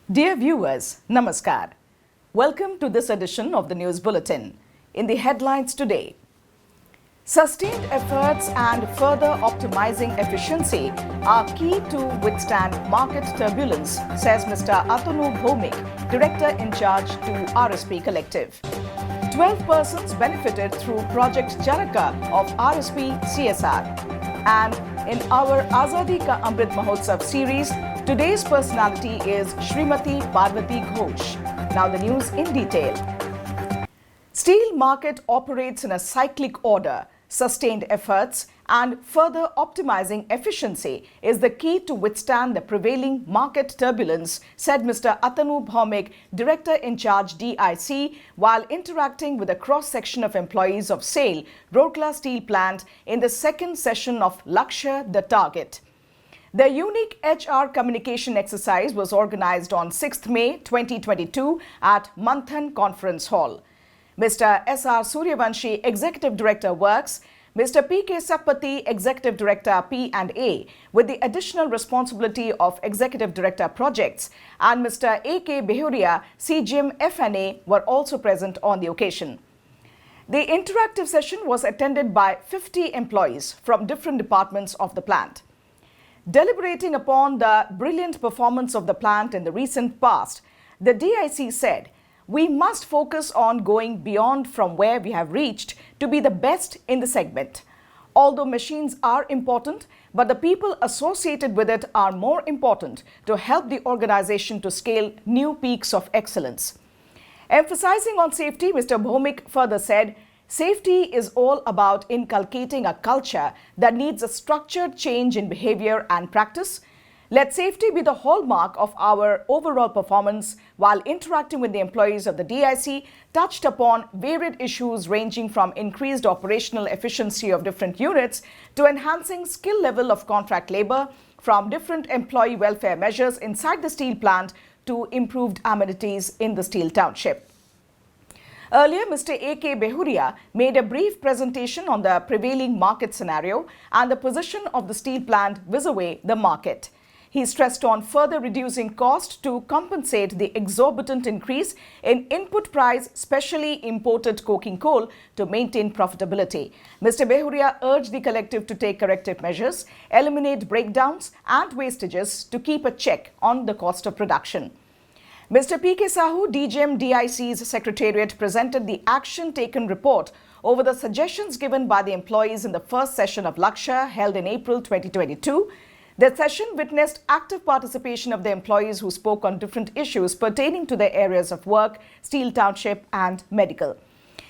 Dear viewers, Namaskar. Welcome to this edition of the News Bulletin. In the headlines today, sustained efforts and further optimizing efficiency are key to withstand market turbulence, says Mr. Atanu Bhomik, Director in charge to RSP Collective. 12 persons benefited through Project Charaka of RSP CSR. And in our Azadi Ka Amrit Mahotsav series, today's personality is Srimati Parvati Ghosh. Now the news in detail. Steel market operates in a cyclic order. Sustained efforts and further optimizing efficiency is the key to withstand the prevailing market turbulence, said Mr. Atanu Bhomik, Director in charge DIC, while interacting with a cross-section of employees of SAIL, Rourkela Steel Plant, in the second session of Lakshya the Target. The unique HR communication exercise was organized on 6th May 2022 at Manthan Conference Hall. Mr. S.R. Suryavanshi, Executive Director Works, Mr. P.K. Sapati, Executive Director P&A, with the additional responsibility of Executive Director Projects, and Mr. A.K. Behuria, CGM F&A, were also present on the occasion. The interactive session was attended by 50 employees from different departments of the plant. Deliberating upon the brilliant performance of the plant in the recent past, the DIC said, "We must focus on going beyond from where we have reached to be the best in the segment. Although machines are important, but the people associated with it are more important to help the organization to scale new peaks of excellence." Emphasizing on safety, Mr. Bhomik further said, "Safety is all about inculcating a culture that needs a structured change in behavior and practice. Let safety be the hallmark of our overall performance." While interacting with the employees of the DIC, touched upon varied issues ranging from increased operational efficiency of different units to enhancing skill level of contract labor, from different employee welfare measures inside the steel plant to improved amenities in the steel township. Earlier, Mr. A.K. Behuria made a brief presentation on the prevailing market scenario and the position of the steel plant vis-a-vis the market. He stressed on further reducing cost to compensate the exorbitant increase in input price, especially imported coking coal, to maintain profitability. Mr. Behuria urged the collective to take corrective measures, eliminate breakdowns and wastages to keep a check on the cost of production. Mr. P.K. Sahu, DGM DIC's Secretariat, presented the action taken report over the suggestions given by the employees in the first session of Lakshya held in April 2022. The session witnessed active participation of the employees who spoke on different issues pertaining to their areas of work, steel township and medical.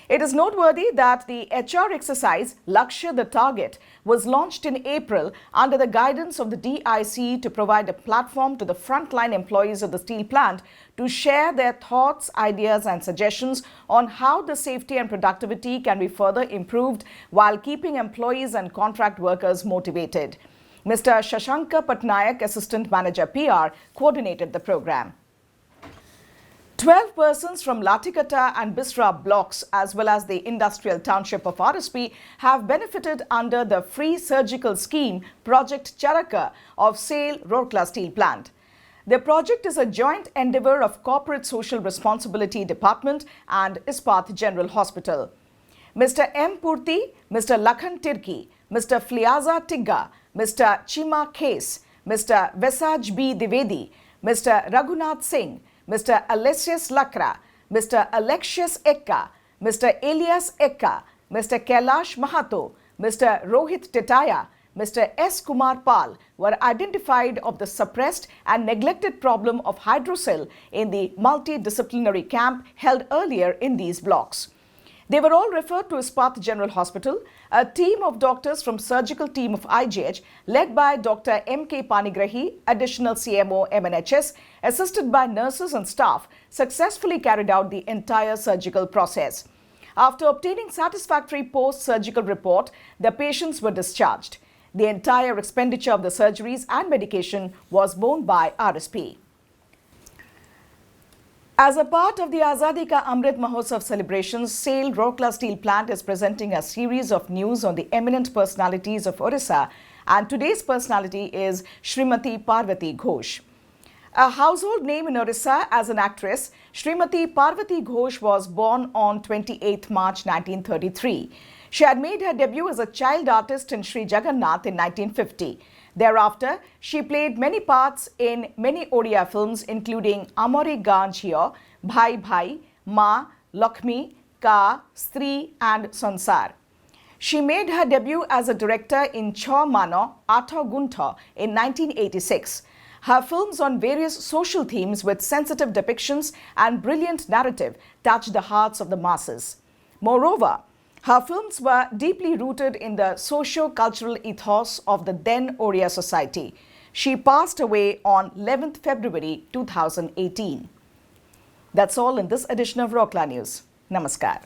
It is noteworthy that the HR exercise, Lakshya the Target, was launched in April under the guidance of the DIC to provide a platform to the frontline employees of the steel plant to share their thoughts, ideas and suggestions on how the safety and productivity can be further improved while keeping employees and contract workers motivated. Mr. Shashanka Patnaik, Assistant Manager PR, coordinated the program. 12 persons from Latikata and Bisra blocks as well as the industrial township of RSP have benefited under the free surgical scheme Project Charaka of SAIL Rourkela Steel Plant. The project is a joint endeavour of Corporate Social Responsibility Department and Ispat General Hospital. Mr. M. Purti, Mr. Lakhan Tirki, Mr. Fliaza Tigga, Mr. Chima Khase, Mr. Vesaj B. Divedi, Mr. Raghunath Singh, Mr. Alessius Lakra, Mr. Alexius Ekka, Mr. Elias Ekka, Mr. Kailash Mahato, Mr. Rohit Tetaya, Mr. S. Kumar Pal were identified of the suppressed and neglected problem of hydrocell in the multidisciplinary camp held earlier in these blocks. They were all referred to Ispat General Hospital. A team of doctors from surgical team of IGH, led by Dr. M.K. Panigrahi, additional CMO MNHS, assisted by nurses and staff, successfully carried out the entire surgical process. After obtaining satisfactory post-surgical report, the patients were discharged. The entire expenditure of the surgeries and medication was borne by RSP. As a part of the Azadi Ka Amrit Mahotsav celebrations, SAIL Rourkela Steel Plant is presenting a series of news on the eminent personalities of Orissa, and today's personality is Srimati Parvati Ghosh. A household name in Orissa as an actress, Srimati Parvati Ghosh was born on 28 March 1933. She had made her debut as a child artist in Sri Jagannath in 1950. Thereafter, she played many parts in many Odia films including Amari Ganjhiyo, Bhai Bhai, Ma, Lakshmi, Ka, Stri and Sansar. She made her debut as a director in Chho Mano, Atho Guntho in 1986. Her films on various social themes with sensitive depictions and brilliant narrative touched the hearts of the masses. Moreover, her films were deeply rooted in the socio-cultural ethos of the then Odia society. She passed away on 11th February 2018. That's all in this edition of Rourkela News. Namaskar.